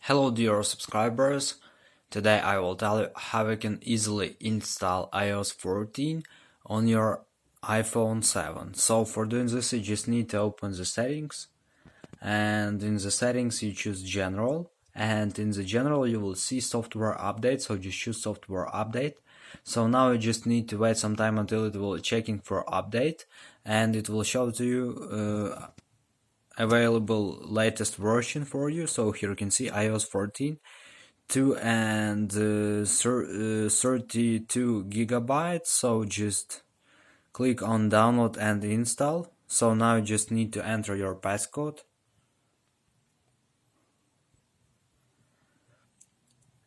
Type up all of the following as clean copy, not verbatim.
Hello dear subscribers, today I will tell you how you can easily install iOS 14 on your iPhone 7. So for doing this you just need to open the settings, and in the settings you choose general, and in the general you will see software update, so just choose software update. So now you just need to wait some time until it will checking for update, and it will show to you available latest version for you. So here you can see iOS 14 2 and 32 gigabytes. So just click on download and install. So now you just need to enter your passcode,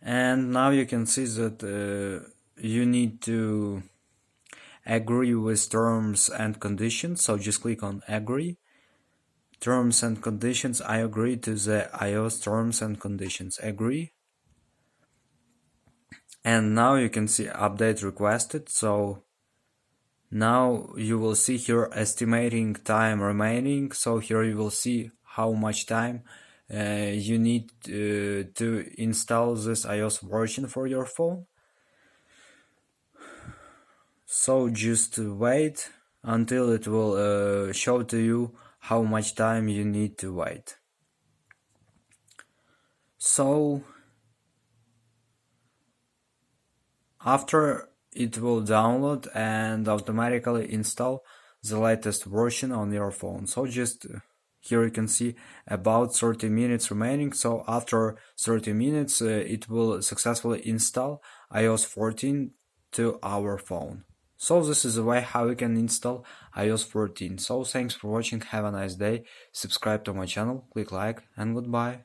and now you can see that you need to agree with terms and conditions. So just click on agree. Terms and conditions, I agree to the iOS terms and conditions, agree. And now you can see update requested. So now you will see here estimating time remaining. So here you will see how much time you need to install this iOS version for your phone. So just wait until it will show to you how much time you need to wait. So after it will download and automatically install the latest version on your phone. So just here you can see about 30 minutes remaining. So after 30 minutes it will successfully install iOS 14 to our phone. So this is the way how you can install iOS 14. So thanks for watching, have a nice day, subscribe to my channel, click like, and goodbye.